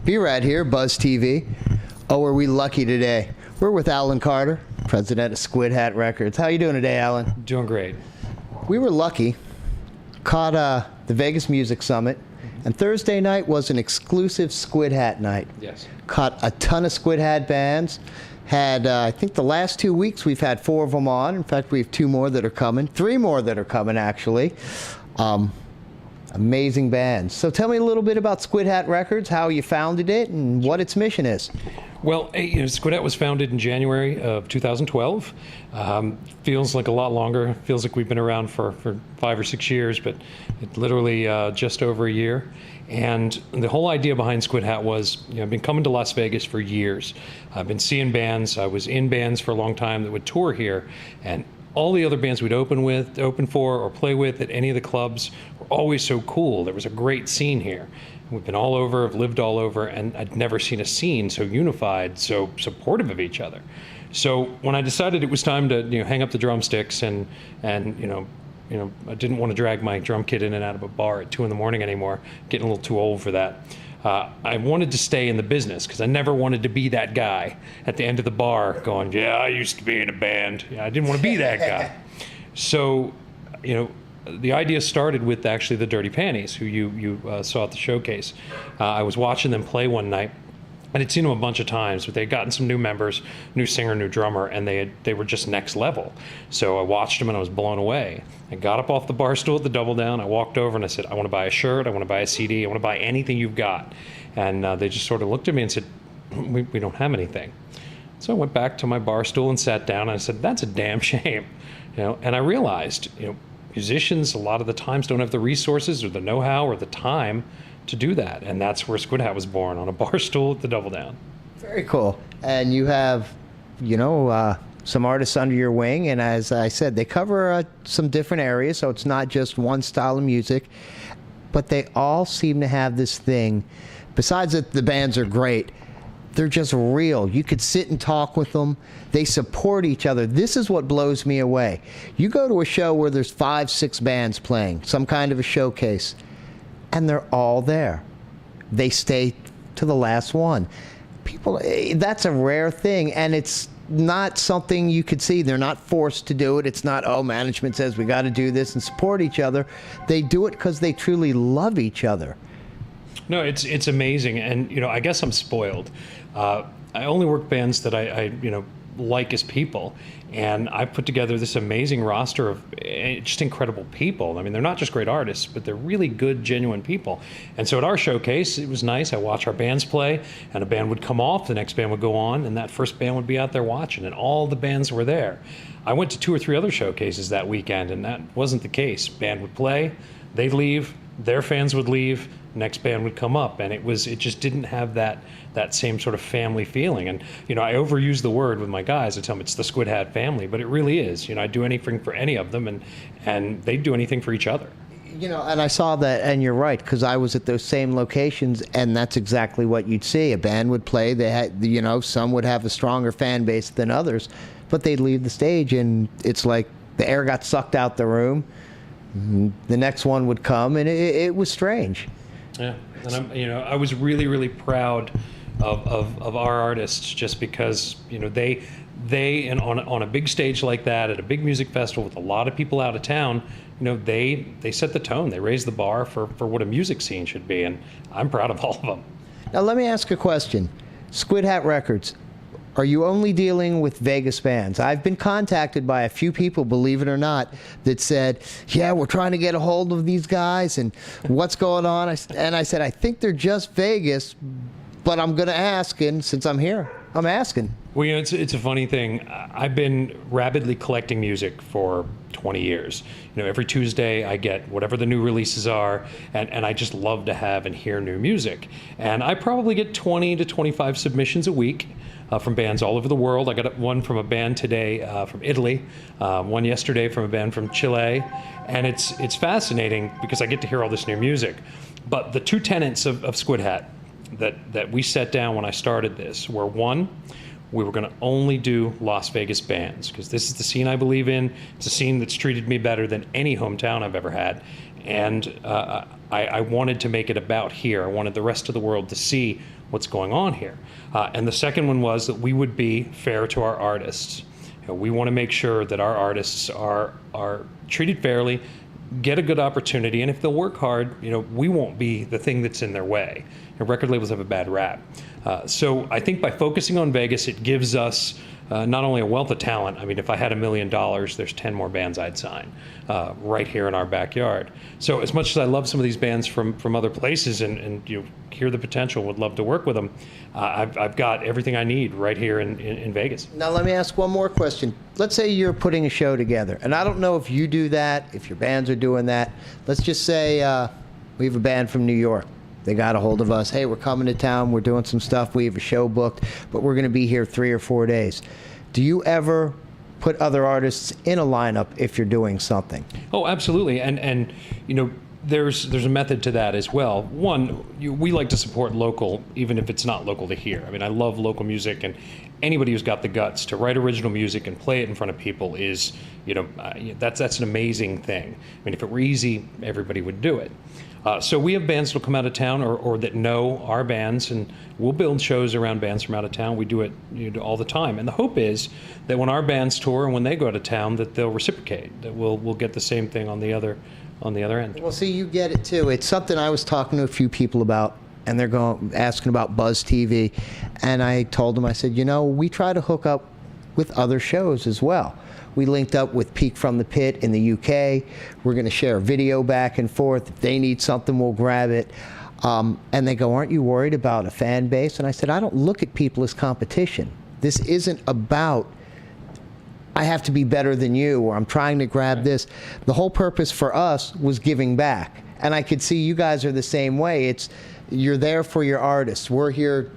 B-Rad here, Buzz TV. Oh, are we lucky today? We're with Alan Carter, president of Squid Hat Records. How you doing today, Alan? Doing great. We were lucky. Caught the Vegas Music Summit, and Thursday night was an exclusive Squid Hat night. Yes. Caught a ton of Squid Hat bands. Had, I think the last 2 weeks we've had 4 of them on. In fact, we have 2 more that are coming. 3 more that are coming, actually. Amazing bands. So tell me a little bit about Squid Hat Records, how you founded it, and what its mission is. Well, Squid Hat was founded in January of 2012. Feels like a lot longer. Feels like we've been around for 5 or 6 years, but it literally just over a year. And the whole idea behind Squid Hat was, I've been coming to Las Vegas for years. I've been seeing bands. I was in bands for a long time that would tour here, and all the other bands we'd open for or play with at any of the clubs were always so cool. There was a great scene here. We've been all over, I've lived all over, and I'd never seen a scene so unified, so supportive of each other. So when I decided it was time to hang up the drumsticks and I didn't want to drag my drum kit in and out of a bar at 2 in the morning anymore, getting a little too old for that. I wanted to stay in the business because I never wanted to be that guy at the end of the bar going, yeah, I used to be in a band. I didn't want to be that guy. So, the idea started with actually the Dirty Panties, who you saw at the showcase. I was watching them play one night. I had seen them a bunch of times, but they had gotten some new members, new singer, new drummer, and they were just next level. So I watched them and I was blown away. I got up off the bar stool at the Double Down. I walked over and I said, I want to buy a shirt, I want to buy a CD, I want to buy anything you've got. And they just sort of looked at me and said, we don't have anything. So I went back to my bar stool and sat down and I said, that's a damn shame. And I realized, musicians a lot of the times don't have the resources or the know-how or the time to do that, and that's where Squid Hat was born, on a bar stool at the Double Down. Very cool. And you have, some artists under your wing, and as I said, they cover some different areas, so it's not just one style of music, but they all seem to have this thing. Besides that the bands are great, they're just real. You could sit and talk with them. They support each other. This is what blows me away. You go to a show where there's 5, 6 bands playing, some kind of a showcase, and they're all there. They stay to the last one. People, that's a rare thing, and it's not something you could see. They're not forced to do it. It's not, oh, management says we got to do this and support each other. They do it because they truly love each other. No, it's amazing, and I guess I'm spoiled. I only work bands that I like as people, and I put together this amazing roster of just incredible people. I mean, they're not just great artists, but they're really good, genuine people. And so at our showcase, it was nice. I watched our bands play, and a band would come off, the next band would go on, and that first band would be out there watching, and all the bands were there. I went to 2 or 3 other showcases that weekend, and that wasn't the case. Band would play, they'd leave, their fans would leave, next band would come up, and it just didn't have that same sort of family feeling. And I overuse the word with my guys. I tell them it's the Squid Hat family, but it really is. I do anything for any of them, and they do anything for each other. And I saw that, and you're right, because I was at those same locations, and that's exactly what you'd see. A band would play, they had, some would have a stronger fan base than others, but they'd leave the stage, and it's like the air got sucked out the room. The next one would come, and it was strange. Yeah, and I was really, really proud of our artists, just because they and on a big stage like that at a big music festival with a lot of people out of town, they set the tone. They raised the bar for what a music scene should be, and I'm proud of all of them. Now let me ask a question. Squid Hat Records, are you only dealing with Vegas bands? I've been contacted by a few people, believe it or not, that said, yeah, we're trying to get a hold of these guys, and what's going on? And I said, I think they're just Vegas, but I'm going to ask, and since I'm here, I'm asking. Well, it's a funny thing. I've been rabidly collecting music for 20 years. Every Tuesday I get whatever the new releases are, and I just love to have and hear new music. And I probably get 20 to 25 submissions a week. From bands all over the world. I got one from a band today from Italy, one yesterday from a band from Chile, and it's fascinating because I get to hear all this new music. But the 2 tenets of Squid Hat that we set down when I started this were, one, we were going to only do Las Vegas bands, because this is the scene I believe in. It's a scene that's treated me better than any hometown I've ever had. And I wanted to make it about here. I wanted the rest of the world to see what's going on here. And the second one was that we would be fair to our artists. We want to make sure that our artists are treated fairly, get a good opportunity, and if they'll work hard, we won't be the thing that's in their way. Record labels have a bad rap. So I think by focusing on Vegas, it gives us not only a wealth of talent. I mean, if I had $1 million, there's 10 more bands I'd sign right here in our backyard. So as much as I love some of these bands from other places and you hear the potential, would love to work with them, I've got everything I need right here in Vegas. Now let me ask one more question. Let's say you're putting a show together, and I don't know if you do that, if your bands are doing that. Let's just say we have a band from New York. They got a hold of us. Hey, we're coming to town. We're doing some stuff. We have a show booked, but we're going to be here 3 or 4 days. Do you ever put other artists in a lineup if you're doing something? Oh, absolutely. And there's a method to that as well. One, we like to support local, even if it's not local to here. I mean, I love local music, and anybody who's got the guts to write original music and play it in front of people is, that's an amazing thing. I mean, if it were easy, everybody would do it. So we have bands that'll come out of town or that know our bands, and we'll build shows around bands from out of town. We do it all the time. And the hope is that when our bands tour and when they go out of town, that they'll reciprocate, that we'll get the same thing on the other end. Well, see, you get it too. It's something I was talking to a few people about, and they're asking about Buzz TV. And I told them, I said, we try to hook up with other shows as well. We linked up with Peak from the Pit in the UK. We're going to share a video back and forth. If they need something, we'll grab it. And they go, aren't you worried about a fan base? And I said, I don't look at people as competition. This isn't about, I have to be better than you, or I'm trying to grab this. The whole purpose for us was giving back. And I could see you guys are the same way. You're there for your artists. We're here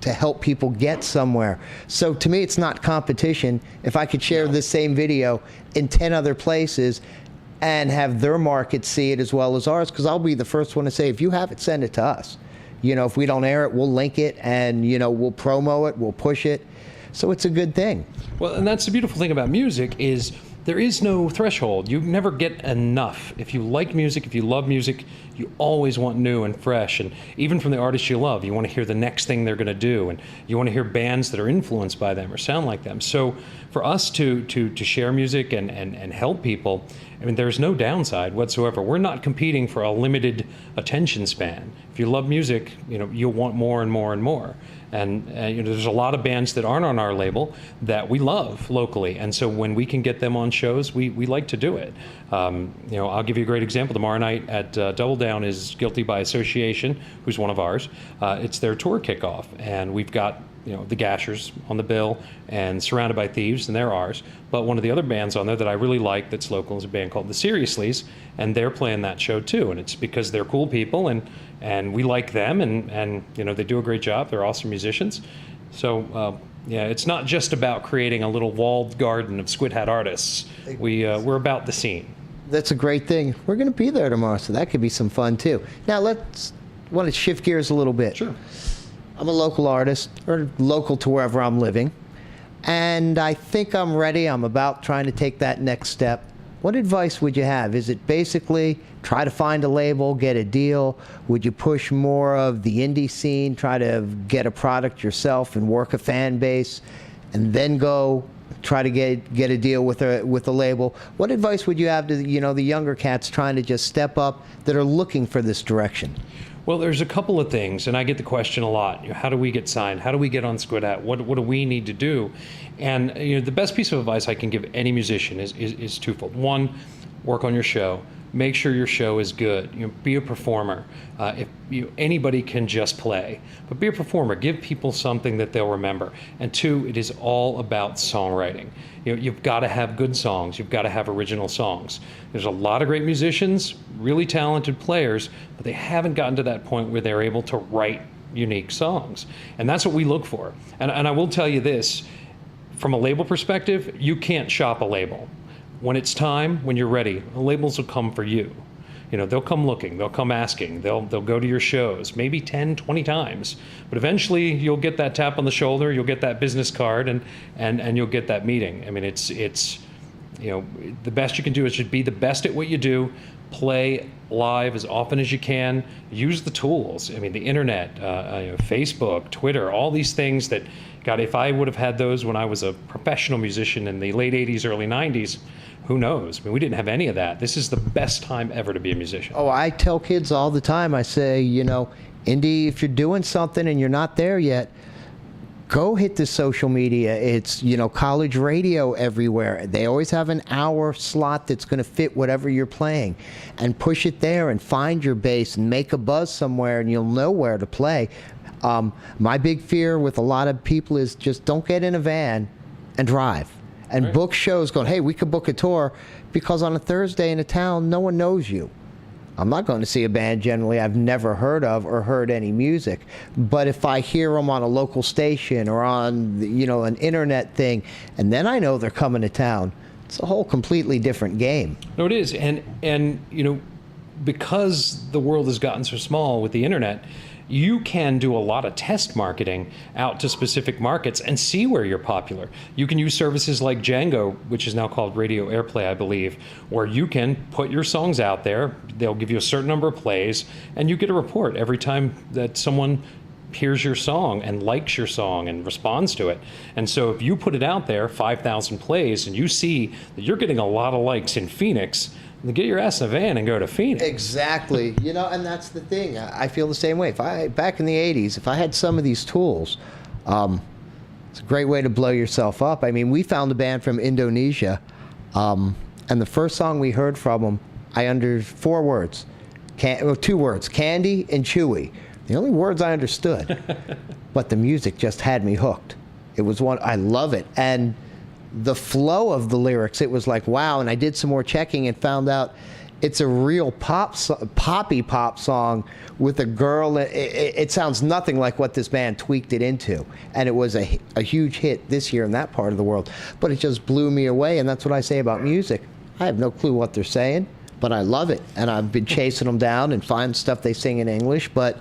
to help people get somewhere. So to me, it's not competition. If I could share this same video in 10 other places and have their market see it as well as ours, because I'll be the first one to say, if you have it, send it to us. If we don't air it, we'll link it, and we'll promo it, we'll push it. So it's a good thing. Well, and that's the beautiful thing about music is there is no threshold. You never get enough. If you like music, if you love music, you always want new and fresh. And even from the artists you love, you want to hear the next thing they're going to do. And you want to hear bands that are influenced by them or sound like them. So for us to share music and help people, I mean, there's no downside whatsoever. We're not competing for a limited attention span. If you love music, you'll want more and more and more. And there's a lot of bands that aren't on our label that we love locally, and so when we can get them on shows, we like to do it. I'll give you a great example. Tomorrow night at Double Down is Guilty by Association, who's one of ours. It's their tour kickoff, and we've got the Gashers on the bill and Surrounded by Thieves, and they're ours. But one of the other bands on there that I really like that's local is a band called the Seriouslys, and they're playing that show too. And it's because they're cool people, and we like them, and they do a great job. They're awesome musicians. So it's not just about creating a little walled garden of squid hat artists. We're about the scene. That's a great thing. We're going to be there tomorrow, so that could be some fun too. Now want to shift gears a little bit. Sure. I'm a local artist, or local to wherever I'm living, and I think I'm ready. I'm about trying to take that next step. What advice would you have? Is it basically try to find a label, get a deal? Would you push more of the indie scene, try to get a product yourself and work a fan base, and then go try to get a deal with a label? What advice would you have to the younger cats trying to just step up that are looking for this direction? Well, there's a couple of things, and I get the question a lot. How do we get signed? How do we get on Squid Hat? What do we need to do? And the best piece of advice I can give any musician is twofold. One, work on your show. Make sure your show is good. Be a performer. If anybody can just play, but be a performer. Give people something that they'll remember. And two, it is all about songwriting. You've got to have good songs. You've got to have original songs. There's a lot of great musicians, really talented players, but they haven't gotten to that point where they're able to write unique songs. And that's what we look for. And I will tell you this, from a label perspective, you can't shop a label. When it's time, when you're ready, the labels will come for you. They'll come looking, they'll come asking, they'll go to your shows, maybe 10, 20 times. But eventually you'll get that tap on the shoulder, you'll get that business card, and you'll get that meeting. I mean, it's the best you can do is just be the best at what you do, play live as often as you can. Use the tools. I mean, the internet, Facebook, Twitter, all these things that, God, if I would have had those when I was a professional musician in the late 80s, early 90s, who knows? I mean, we didn't have any of that. This is the best time ever to be a musician. Oh, I tell kids all the time, I say, Indy, if you're doing something and you're not there yet, go hit the social media. It's, college radio everywhere. They always have an hour slot that's going to fit whatever you're playing. And push it there and find your bass and make a buzz somewhere, and you'll know where to play. My big fear with a lot of people is just don't get in a van and drive. And right. Book shows going, hey, we could book a tour, because on a Thursday in a town, no one knows you. I'm not going to see a band generally I've never heard of or heard any music. But if I hear them on a local station or on, an internet thing, and then I know they're coming to town, it's a whole completely different game. No, it is. And because the world has gotten so small with the internet, you can do a lot of test marketing out to specific markets and see where you're popular. You can use services like Django, which is now called Radio Airplay, I believe, where you can put your songs out there. They'll give you a certain number of plays, and you get a report every time that someone hears your song and likes your song and responds to it. And so if you put it out there, 5,000 plays, and you see that you're getting a lot of likes in Phoenix, then get your ass in a van and go to Phoenix. Exactly. And that's the thing. I feel the same way. Back in the 80s, if I had some of these tools, it's a great way to blow yourself up. I mean, we found a band from Indonesia, and the first song we heard from them, I under 4 words, 2 words, candy and chewy. The only words I understood, but the music just had me hooked. It was I love it. And the flow of the lyrics, it was like, wow. And I did some more checking and found out it's a real poppy pop song with a girl. It sounds nothing like what this band tweaked it into. And it was a huge hit this year in that part of the world. But it just blew me away. And that's what I say about music. I have no clue what they're saying, but I love it. And I've been chasing them down and find stuff they sing in English. But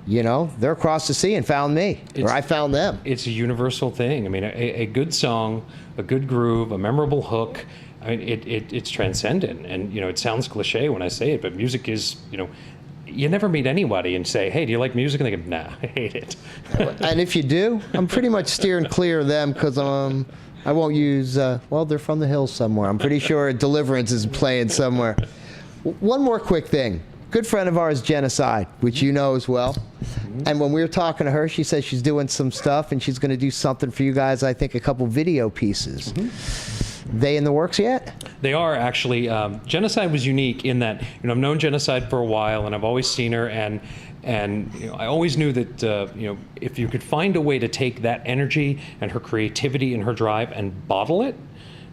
they're across the sea and found me, or I found them. It's a universal thing. I mean, a good song, a good groove, a memorable hook. I mean, it's transcendent. And, it sounds cliche when I say it, but music is, you never meet anybody and say, hey, do you like music? And they go, nah, I hate it. And if you do, I'm pretty much steering clear of them, because I won't use, they're from the hills somewhere. I'm pretty sure Deliverance is playing somewhere. One more quick thing. Good friend of ours, Genocide, which you know as well. And when we were talking to her, she said she's doing some stuff and she's going to do something for you guys, I think a couple video pieces. They in the works yet? They are, actually. Genocide was unique in that, I've known Genocide for a while, and I've always seen her, and I always knew that, if you could find a way to take that energy and her creativity and her drive and bottle it,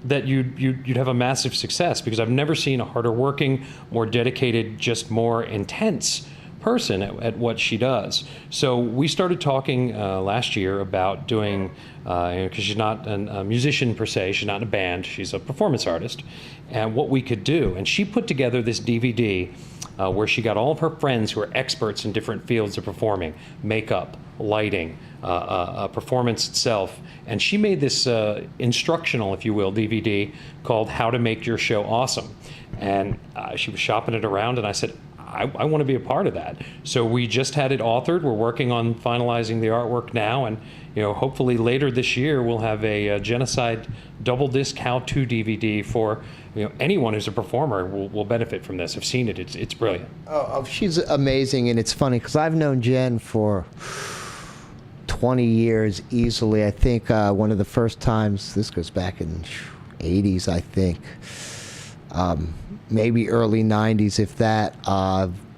that you'd have a massive success, because I've never seen a harder working, more dedicated, just more intense person at what she does. So we started talking last year about doing, because she's not a musician per se, she's not in a band, she's a performance artist, and what we could do. And she put together this DVD where she got all of her friends who are experts in different fields of performing, makeup, lighting, performance itself. And she made this instructional, if you will, DVD called How to Make Your Show Awesome. And she was shopping it around, and I said, I want to be a part of that. So we just had it authored. We're working on finalizing the artwork now, and hopefully later this year we'll have a Genocide double disc how-to DVD for anyone who's a performer will benefit from this. I've seen it. It's brilliant. Oh, she's amazing, and it's funny because I've known Jen for 20 years easily. I think one of the first times, this goes back in 80s, I think. Maybe early 90s, if that.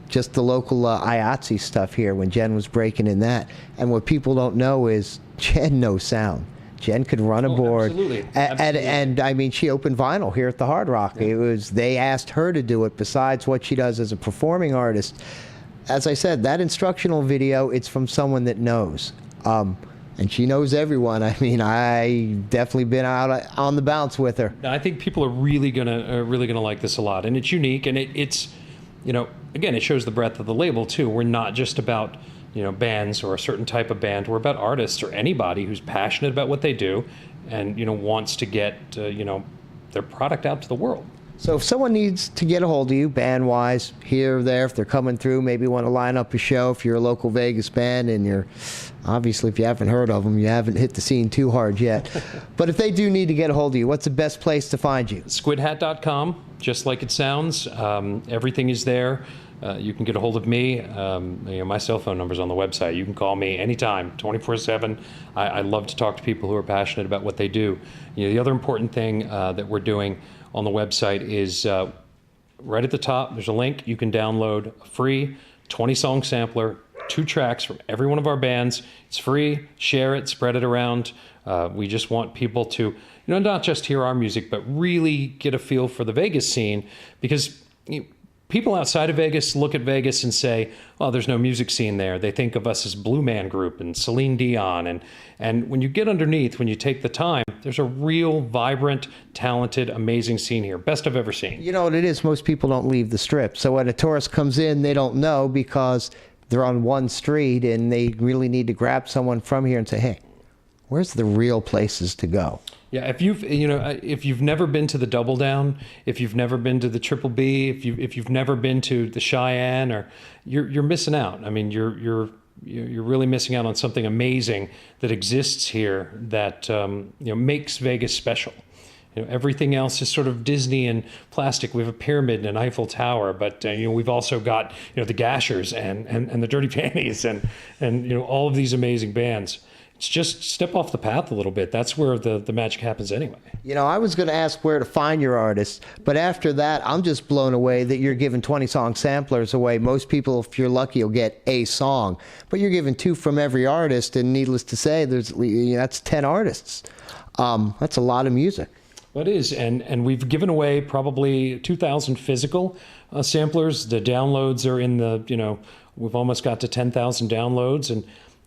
Just the local IATSE stuff here when Jen was breaking in that. And what people don't know is Jen knows sound. Jen could run a board. Absolutely. And I mean, she opened vinyl here at the Hard Rock. Yeah. They asked her to do it besides what she does as a performing artist. As I said, that instructional video, it's from someone that knows. And she knows everyone. I mean, I definitely been out on the bounce with her. I think people are really gonna like this a lot, and it's unique, and it's again, it shows the breadth of the label too. We're not just about bands or a certain type of band. We're about artists or anybody who's passionate about what they do, and wants to get their product out to the world. So if someone needs to get a hold of you, band-wise, here or there, if they're coming through, maybe want to line up a show, if you're a local Vegas band and you're, obviously if you haven't heard of them, you haven't hit the scene too hard yet. But if they do need to get a hold of you, what's the best place to find you? Squidhat.com, just like it sounds. Everything is there. You can get a hold of me. My cell phone number's on the website. You can call me anytime, 24/7. I love to talk to people who are passionate about what they do. The other important thing that we're doing on the website is right at the top, there's a link. You can download a free 20-song sampler, 2 tracks from every one of our bands. It's free. Share it, spread it around. We just want people to, not just hear our music, but really get a feel for the Vegas scene, because people outside of Vegas look at Vegas and say, "Oh, there's no music scene there." They think of us as Blue Man Group and Celine Dion. And when you get underneath, when you take the time, there's a real vibrant, talented, amazing scene here. Best I've ever seen. You know what it is? Most people don't leave the Strip. So when a tourist comes in, they don't know because they're on one street and they really need to grab someone from here and say, "Hey, where's the real places to go?" Yeah, if you've never been to the Double Down, if you've never been to the Triple B, if you've never been to the Cheyenne, or you're missing out. I mean, you're really missing out on something amazing that exists here that makes Vegas special. Everything else is sort of Disney and plastic. We have a pyramid and an Eiffel Tower, but we've also got the Gashers and the Dirty Panties and all of these amazing bands. It's just step off the path a little bit. That's where the magic happens anyway. I was going to ask where to find your artists, but after that, I'm just blown away that you're giving 20-song samplers away. Most people, if you're lucky, will get a song, but you're giving 2 from every artist, and needless to say, that's 10 artists. That's a lot of music. Well, it is, and we've given away probably 2,000 physical samplers. The downloads are in the, we've almost got to 10,000 downloads, and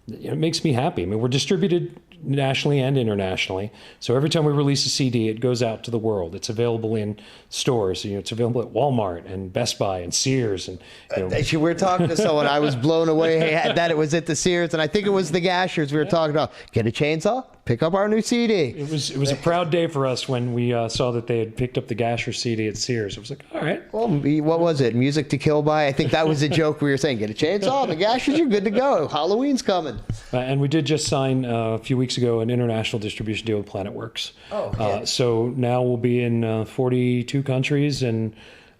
it makes me happy. I mean, we're distributed nationally and internationally. So every time we release a CD, it goes out to the world. It's available in stores. It's available at Walmart and Best Buy and Sears. And we were talking to someone. I was blown away that it was at the Sears, and I think it was the Gashers we were talking about. Get a chainsaw, pick up our new CD. It was a proud day for us when we saw that they had picked up the Gasher CD at Sears. It was like, all right. Well, what was it? Music to Kill By? I think that was a joke we were saying. Get a chainsaw, the Gashers, you're good to go. Halloween's coming. And we did just sign a few weeks ago an international distribution deal with Planetworks. Oh, yeah. So now we'll be in 42 countries, and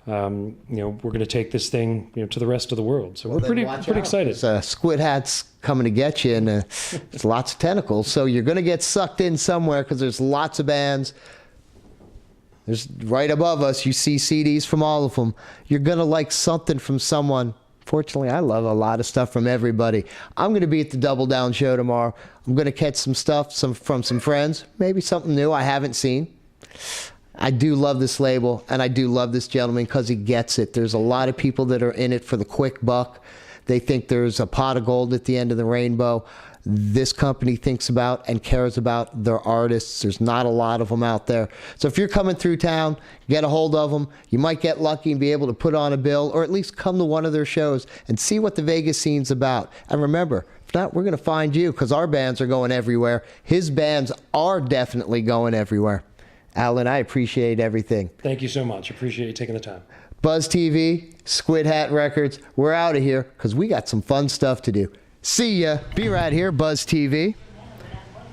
we're going to take this thing to the rest of the world. So we're pretty excited. Squid Hat's coming to get you, and there's lots of tentacles. So you're going to get sucked in somewhere because there's lots of bands. There's right above us. You see CDs from all of them. You're going to like something from someone. Fortunately, I love a lot of stuff from everybody. I'm going to be at the Double Down show tomorrow. I'm going to catch some stuff from some friends, maybe something new I haven't seen. I do love this label, and I do love this gentleman because he gets it. There's a lot of people that are in it for the quick buck. They think there's a pot of gold at the end of the rainbow. This company thinks about and cares about their artists. There's not a lot of them out there. So if you're coming through town, get a hold of them. You might get lucky and be able to put on a bill, or at least come to one of their shows and see what the Vegas scene's about. And remember, if not, we're going to find you, because our bands are going everywhere. His bands are definitely going everywhere. Alan, I appreciate everything. Thank you so much. Appreciate you taking the time. Buzz TV, Squid Hat Records, we're out of here because we got some fun stuff to do. See ya. Be right here, Buzz TV.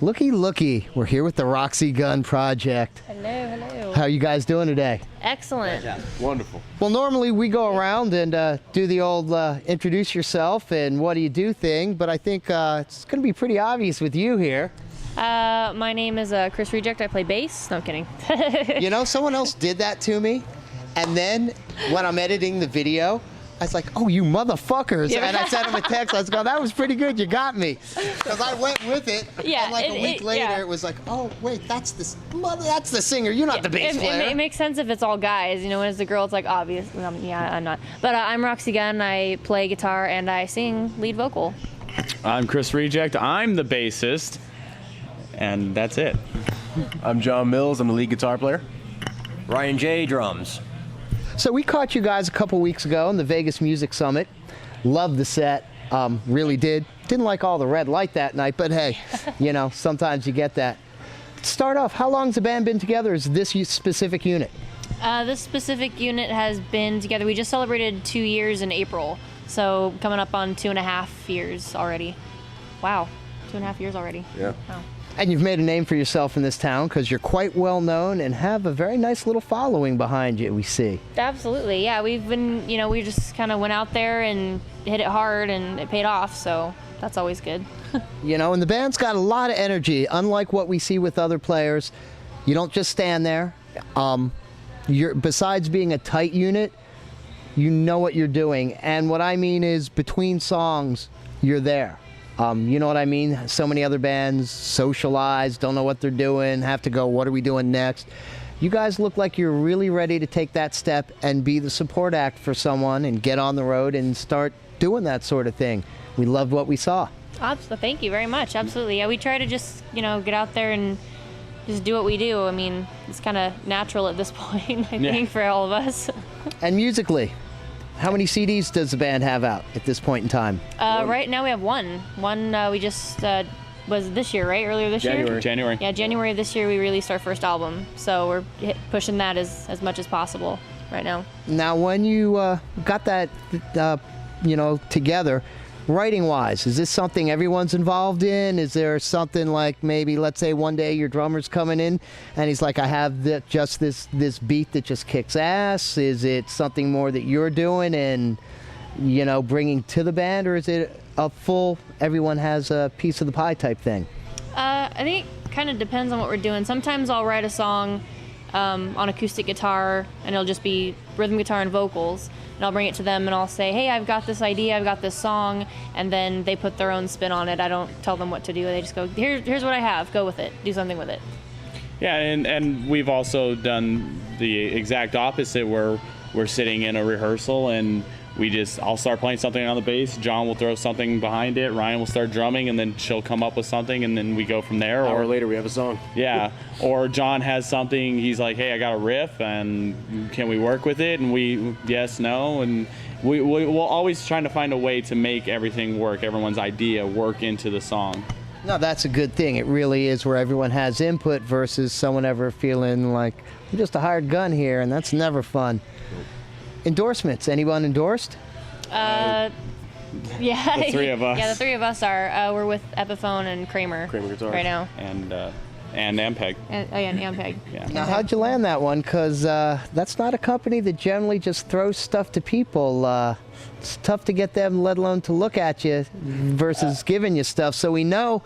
Looky, looky. We're here with the Roxy Gun Project. Hello, hello. How are you guys doing today? Excellent. Wonderful. Well, normally we go around and do the old introduce yourself and what do you do thing, but I think it's going to be pretty obvious with you here. My name is Chris Reject. I play bass. No, I'm kidding. Someone else did that to me, and then when I'm editing the video, I was like, "Oh, you motherfuckers!" And I sent him a text. I was going, "That was pretty good. You got me," because I went with it. Yeah. And like a week later, it was like, "Oh, wait, that's the singer. You're not the bass player." It makes sense if it's all guys. When it's the girl, it's like obvious. Yeah, I'm not. But I'm Roxy Gunn. I play guitar and I sing lead vocal. I'm Chris Reject. I'm the bassist, and that's it. I'm John Mills. I'm the lead guitar player. Ryan J. drums. So we caught you guys a couple weeks ago on the Vegas Music Summit. Loved the set. Really did. Didn't like all the red light that night, but hey, sometimes you get that. Start off, how long's the band been together as this specific unit? This specific unit has been together. We just celebrated 2 years in April, so coming up on 2.5 years already. Wow, 2.5 years already. Yeah. Wow. And you've made a name for yourself in this town because you're quite well known and have a very nice little following behind you, we see. Absolutely, yeah. We've been, we just kind of went out there and hit it hard, and it paid off, so that's always good. And the band's got a lot of energy, unlike what we see with other players. You don't just stand there. Besides being a tight unit, you know what you're doing. And what I mean is between songs, you're there. You know what I mean? So many other bands socialize, don't know what they're doing, have to go, what are we doing next? You guys look like you're really ready to take that step and be the support act for someone and get on the road and start doing that sort of thing. We loved what we saw. Thank you very much. Absolutely. Yeah, we try to just, get out there and just do what we do. I mean, it's kind of natural at this point, I think, for all of us. And musically, how many CDs does the band have out at this point in time? Right now we have one. We just, was this year, right? Earlier this year? January. Yeah, January of this year we released our first album. So we're pushing that as much as possible right now. Now, when you got that, together, writing-wise, is this something everyone's involved in? Is there something like maybe, let's say, one day your drummer's coming in and he's like, I have just this beat that just kicks ass? Is it something more that you're doing and, bringing to the band? Or is it a full, everyone has a piece of the pie type thing? I think it kind of depends on what we're doing. Sometimes I'll write a song on acoustic guitar, and it'll just be rhythm guitar and vocals. And I'll bring it to them and I'll say, hey, I've got this idea, I've got this song, and then they put their own spin on it. I don't tell them what to do. They just go, here's what I have, go with it, do something with it. Yeah, and we've also done the exact opposite where we're sitting in a rehearsal and I'll start playing something on the bass, John will throw something behind it, Ryan will start drumming, and then she'll come up with something, and then we go from there. An hour later, we have a song. Yeah, or John has something, he's like, hey, I got a riff, and can we work with it? And we, yes, no, and we'll always trying to find a way to make everything work, everyone's idea work into the song. No, that's a good thing. It really is where everyone has input versus someone ever feeling like, I'm just a hired gun here, and that's never fun. Endorsements, anyone endorsed? Yeah. The three of us. Yeah, the three of us are. We're with Epiphone and Kramer Guitars. right now. And Ampeg. And Ampeg. Yeah. Now, how'd you land that one? Because that's not a company that generally just throws stuff to people. It's tough to get them, let alone to look at you, versus giving you stuff. So we know,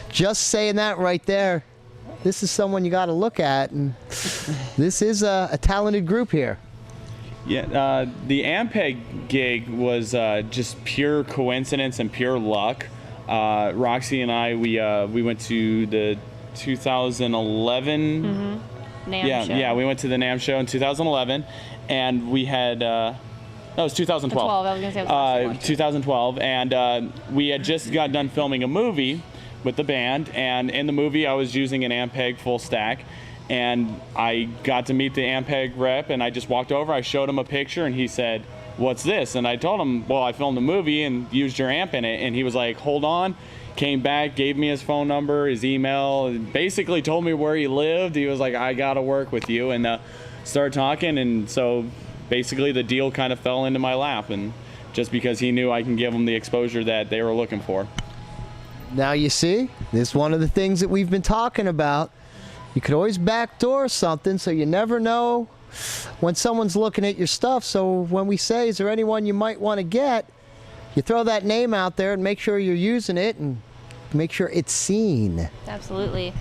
just saying that right there, this is someone you got to look at, and this is a talented group here. Yeah, the Ampeg gig was just pure coincidence and pure luck. Roxy and I, we went to the 2011. NAMM show. Yeah, we went to the NAMM show in 2011, and we had. No, it was 2012. 12, I was gonna say it was last year. 2012, and we had just got done filming a movie with the band, and in the movie I was using an Ampeg full stack. And I got to meet the Ampeg rep, and I just walked over, I showed him a picture, and he said, what's this? And I told him, well, I filmed a movie and used your amp in it. And he was like, hold on, came back, gave me his phone number, his email, and basically told me where he lived. He was like, I gotta work with you, and started talking. And so basically the deal kind of fell into my lap, and just because he knew I can give them the exposure that they were looking for. Now you see, this is one of the things that we've been talking about. You could always backdoor something, so you never know when someone's looking at your stuff. So when we say, is there anyone you might want to get, you throw that name out there and make sure you're using it and make sure it's seen. Absolutely.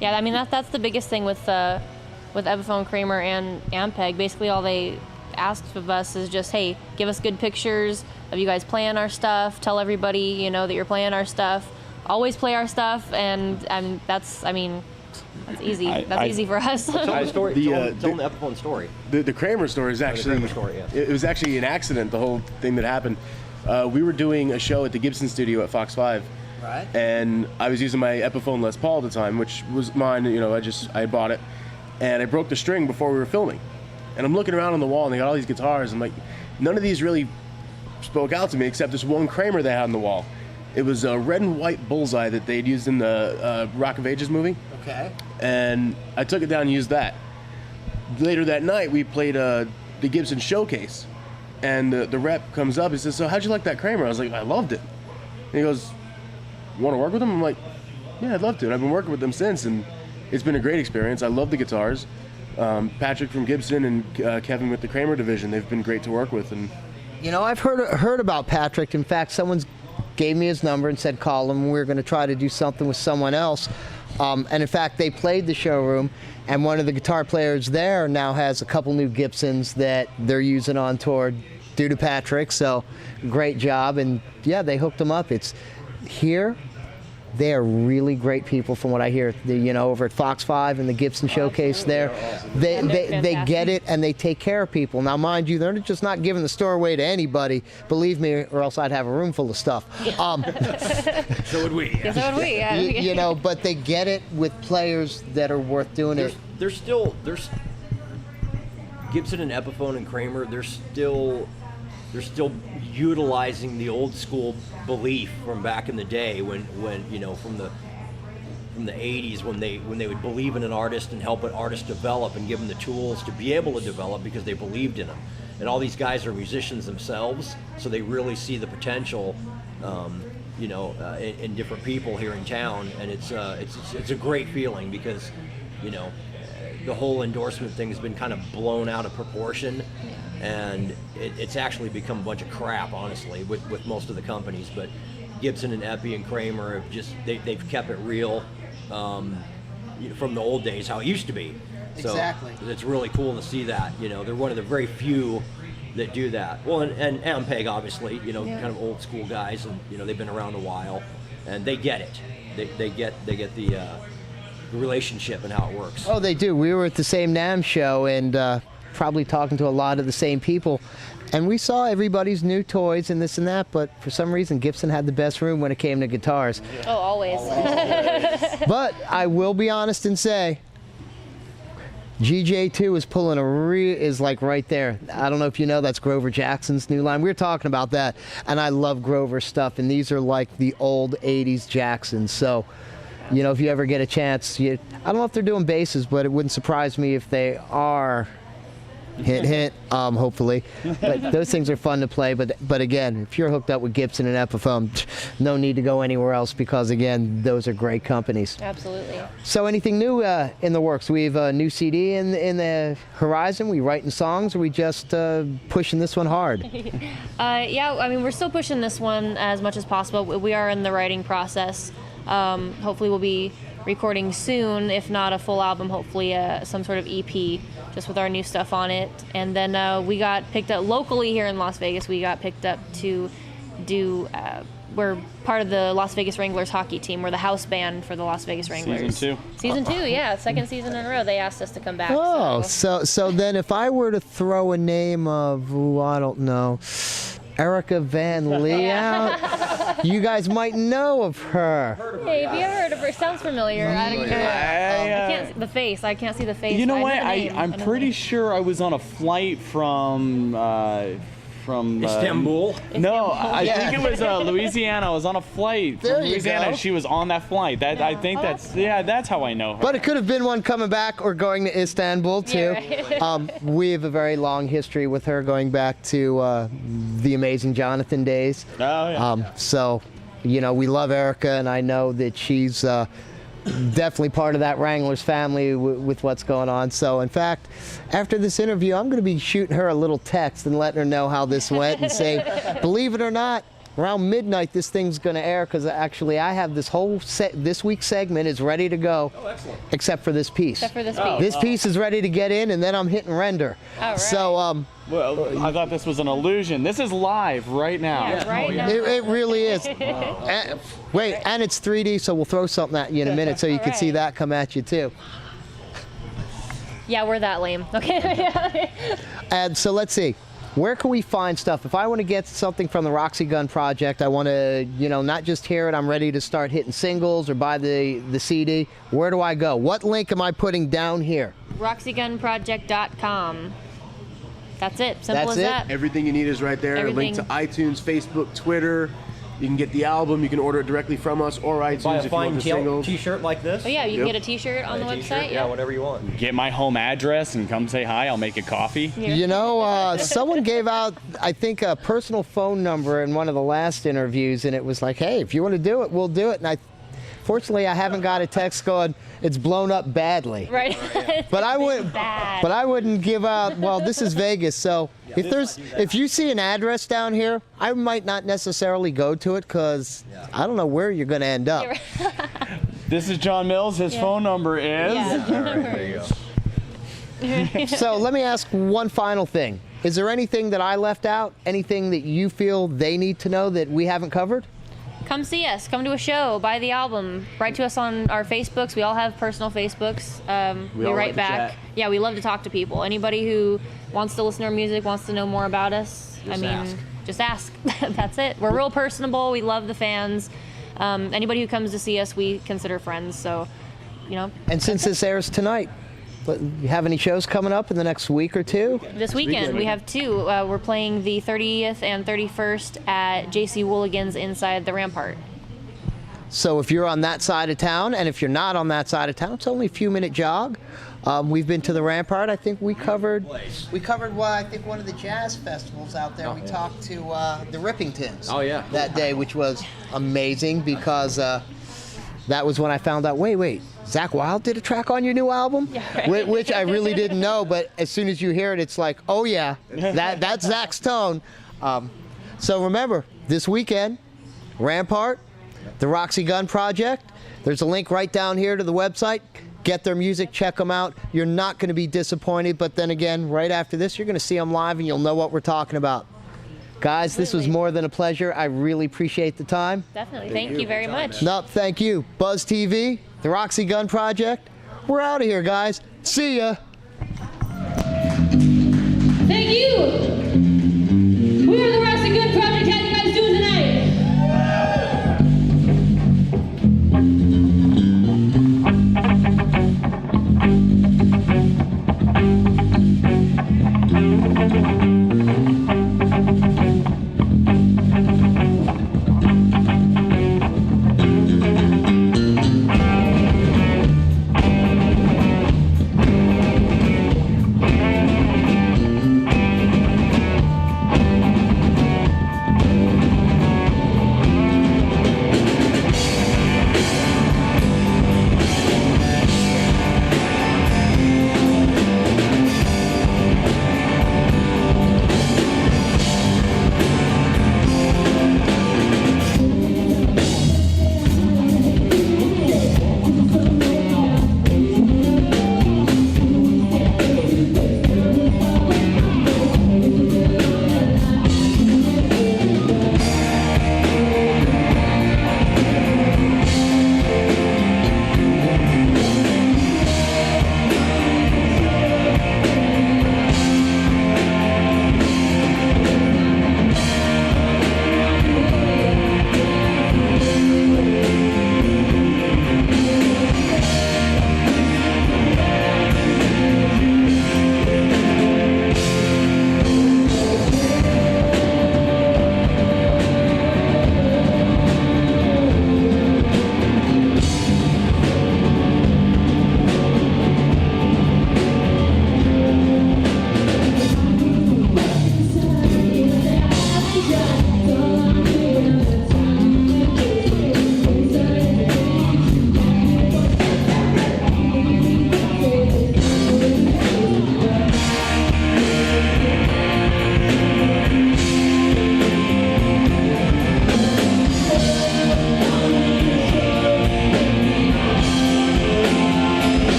Yeah, I mean, that's the biggest thing with Epiphone, Kramer, and Ampeg. Basically all they ask of us is just, hey, give us good pictures of you guys playing our stuff, tell everybody, that you're playing our stuff, always play our stuff, and that's easy. That's easy for us. Tell the story. Tell the Epiphone story. The Kramer story is actually, the Kramer story, yes. It was actually an accident, the whole thing that happened. We were doing a show at the Gibson studio at Fox 5. Right. And I was using my Epiphone Les Paul at the time, which was mine, I bought it. And I broke the string before we were filming. And I'm looking around on the wall and they got all these guitars. I'm like, none of these really spoke out to me except this one Kramer they had on the wall. It was a red and white bullseye that they'd used in the Rock of Ages movie. Okay. And I took it down and used that. later that night, we played the Gibson Showcase. And the rep comes up, he says, so how'd you like that Kramer? I was like, I loved it. And he goes, you want to work with him? I'm like, yeah, I'd love to. And I've been working with them since, and it's been a great experience. I love the guitars. Patrick from Gibson and Kevin with the Kramer division, they've been great to work with. And You know, I've heard about Patrick. In fact, someone gave me his number and said call him. We're going to try to do something with someone else. And in fact, they played the showroom, and one of the guitar players there now has a couple new Gibsons that they're using on tour due to Patrick. So great job. And yeah, they hooked them up. It's here. They are really great people from what I hear. You know, over at Fox 5 and the Gibson Showcase there, they get it and they take care of people. Now, mind you, they're just not giving the store away to anybody, believe me, or else I'd have a room full of stuff. So would we. Yeah, so would we. Yeah. You know, but they get it with players that are worth doing it. There's Gibson and Epiphone and Kramer. They're still utilizing the old school belief from back in the day when you know, from the 80s, when they would believe in an artist and help an artist develop and give them the tools to be able to develop because they believed in them. And all these guys are musicians themselves, so they really see the potential, you know, in different people here in town. And it's a great feeling because, you know, the whole endorsement thing has been kind of blown out of proportion. And it's actually become a bunch of crap, honestly, with most of the companies. But Gibson and Epi and Kramer have just they've kept it real, you know, from the old days, how it used to be. So Exactly. It's really cool to see that. You know, they're one of the very few that do that. Well, and Ampeg, obviously, you know, kind of old school guys, and you know, they've been around a while, and they get it. They get the relationship and how it works. Oh, they do. We were at the same NAMM show and probably talking to a lot of the same people. And we saw everybody's new toys and this and that, but for some reason Gibson had the best room when it came to guitars. Oh, always. But I will be honest and say, GJ2 is pulling is like right there. I don't know if you know, that's Grover Jackson's new line. We were talking about that, and I love Grover stuff, and these are like the old 80s Jacksons. So, you know, if you ever get a chance, I don't know if they're doing basses, but it wouldn't surprise me if they are. Hint, hint, hopefully. But those things are fun to play. But again, if you're hooked up with Gibson and Epiphone, no need to go anywhere else because, again, those are great companies. Absolutely. So anything new in the works? We have a new CD in the horizon? We writing songs, or we just pushing this one hard? Yeah, I mean, we're still pushing this one as much as possible. We are in the writing process. Hopefully we'll be recording soon, if not a full album, hopefully some sort of EP just with our new stuff on it. And then we got picked up locally here in Las Vegas. We got picked up to do we're part of the Las Vegas Wranglers hockey team. We're the house band for the Las Vegas Wranglers. Season 2, yeah, second season in a row. They asked us to come back. Oh, so then if I were to throw a name of, I don't know, Erica Van Lee out, you guys might know of her. Hey, have you ever heard of her? Sounds familiar. I can't see the face. I can't see the face. You know what? I'm pretty sure I was on a flight from Istanbul? No, I think it was Louisiana. I was on a flight from Louisiana, and she was on that flight. I think that's how I know her. But it could have been one coming back or going to Istanbul too. Yeah, right. We have a very long history with her, going back to the Amazing Jonathan days. Oh yeah. So, you know, we love Erica, and I know that she's definitely part of that Wranglers family with what's going on. So in fact, after this interview, I'm going to be shooting her a little text and letting her know how this went and say, believe it or not, around midnight this thing's going to air, because actually I have this whole this week's segment is ready to go. Oh, excellent. Except for this piece. Except for this piece. This piece is ready to get in, and then I'm hitting render. All right. So Well, I thought this was an illusion. This is live right now. Yeah, right now. it really is. And it's 3D, so we'll throw something at you in a minute so you can see that come at you too. Yeah, we're that lame. Okay. And so let's see. Where can we find stuff? If I want to get something from the Roxy Gun Project, I want to, you know, not just hear it, I'm ready to start hitting singles or buy the CD. Where do I go? What link am I putting down here? RoxyGunProject.com. That's it. Simple That's as it? that. Everything you need is right there. A link Everything. to iTunes, Facebook, Twitter, You can get the album. You can order it directly from us or iTunes Buy a if you fine want the singles. t-shirt like this. Oh yeah, you can Yep. get a T-shirt on the Buy a t-shirt, website. yeah, whatever you want. Get my home address and come say hi. I'll make a coffee. Yeah. You know, someone gave out, I think, a personal phone number in one of the last interviews, and it was like, hey, if you want to do it, we'll do it. And fortunately, I haven't got a text going, it's blown up badly. Right. But I would, Bad. but I wouldn't give out. Well, this is Vegas, so if you see an address down here, I might not necessarily go to it because I don't know where you're going to end up. This is John Mills. His phone number is. Yeah. There you go. So let me ask one final thing: is there anything that I left out? Anything that you feel they need to know that we haven't covered? Come see us. Come to a show. Buy the album. Write to us on our Facebooks. We all have personal Facebooks. We all write like to back. chat. Yeah, we love to talk to people. Anybody who wants to listen to our music, wants to know more about us. Just ask. Just ask. That's it. We're real personable. We love the fans. Anybody who comes to see us, we consider friends. So, you know, And since this airs tonight, you have any shows coming up in the next week or two? this weekend we have two. We're playing the 30th and 31st at JC Wooligan's inside the Rampart. So if you're on that side of town, and if you're not on that side of town, it's only a few-minute jog. We've been to the Rampart. I think we covered. I think one of the jazz festivals out there. We talked to the Rippingtons. Oh, yeah. That day, which was amazing because that was when I found out. Wait. Zach Wilde did a track on your new album, which I really didn't know. But as soon as you hear it, it's like, oh yeah, that's Zach's tone. So remember, this weekend, Rampart, the Roxy Gun Project. There's a link right down here to the website. Get their music, check them out. You're not going to be disappointed. But then again, right after this, you're going to see them live, and you'll know what we're talking about. Guys, this was more than a pleasure. I really appreciate the time. Definitely. Thank you very much. No, thank you. Buzz TV, the Roxy Gun Project. We're out of here, guys. See ya. Thank you. We are the Roxy Good Project. How you guys doing tonight?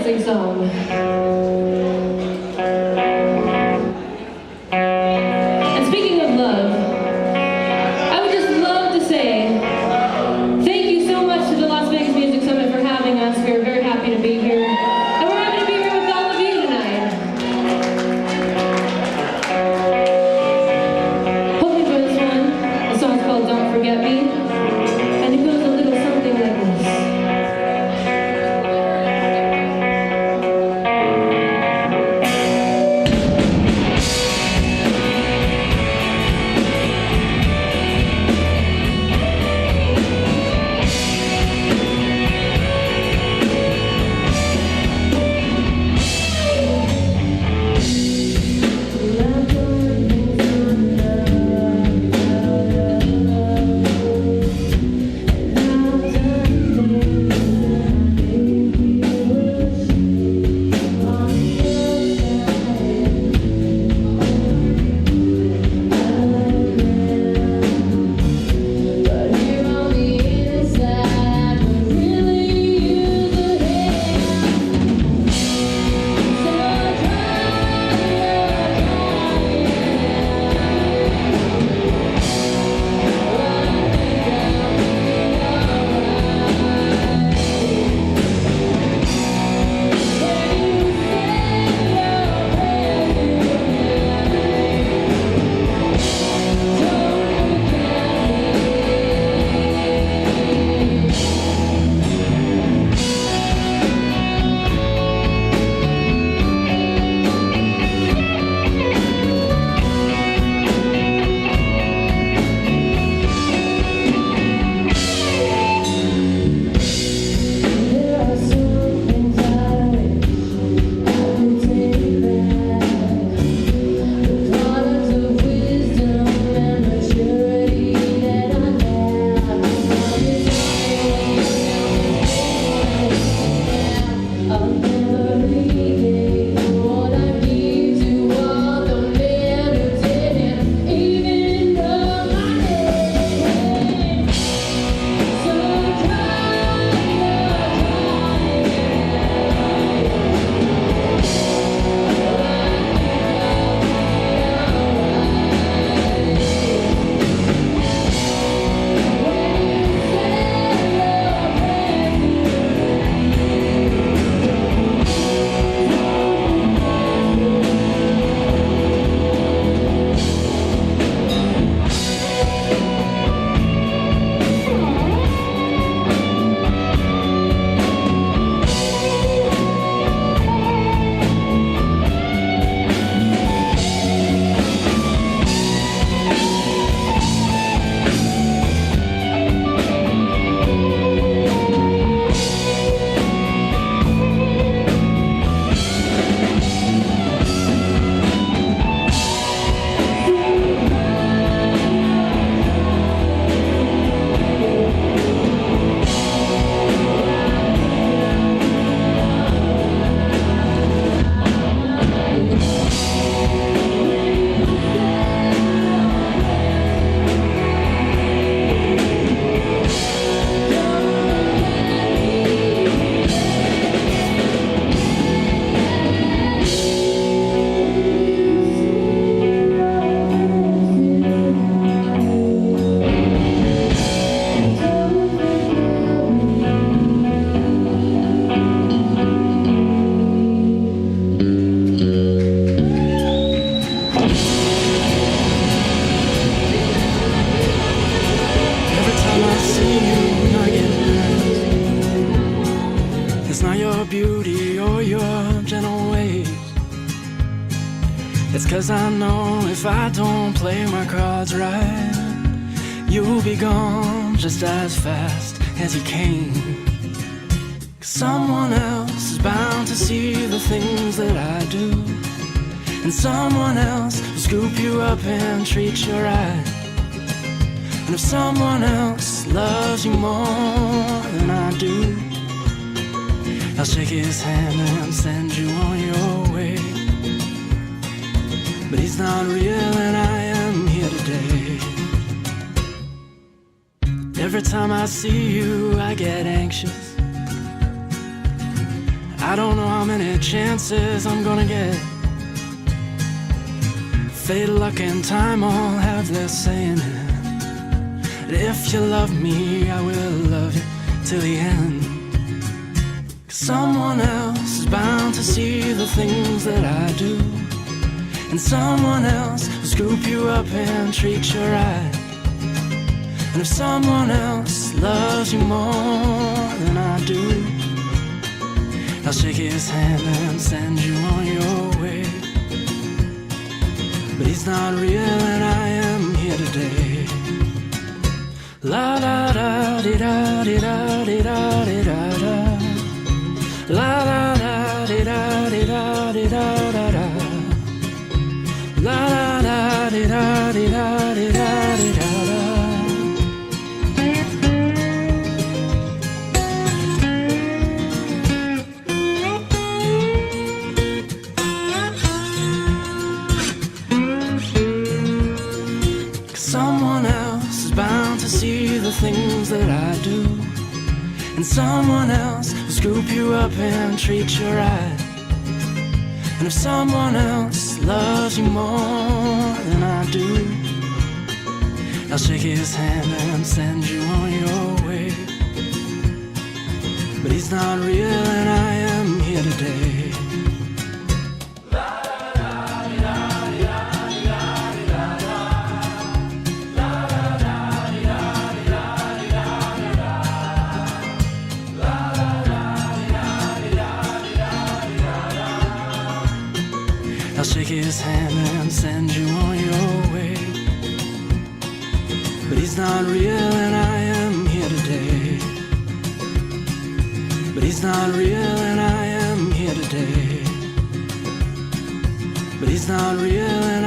closing song. And speaking of love, I would just love to say thank you so much to the Las Vegas Music Summit for having us. We are very happy to be here. And we're happy to be here with all of you tonight. Hope you enjoy this one. The song's called Don't Forget Me. And it goes a little something like this. beauty or your gentle ways. It's 'cause I know if I don't play my cards right, you'll be gone just as fast as you came. 'Cause someone else is bound to see the things that I do, and someone else will scoop you up and treat you right. And if someone else loves you more than I do, I'll shake his hand and send you on your way. But he's not real and I am here today. Every time I see you, I get anxious. I don't know how many chances I'm gonna get. Fate, luck, and time all have their say in it. And if you love me, I will love you till the end. 'Cause someone else is bound to see the things that I do, and someone else will scoop you up and treat you right. And if someone else loves you more than I do, I'll shake his hand and send you on your way. But he's not real and I am here today. La la da di da di da di da di da da. La la da di da di da di da da da. La la da di da di da di da di da da. Someone else is bound to see the things that I do, and someone else will scoop you up and treat you right. And if someone else loves you more than I do, I'll shake his hand and send you on your way. But he's not real and I am here today. I'll shake his hand and send you on your way. But he's not real and I am here today. But he's not real and I am here today. But he's not real and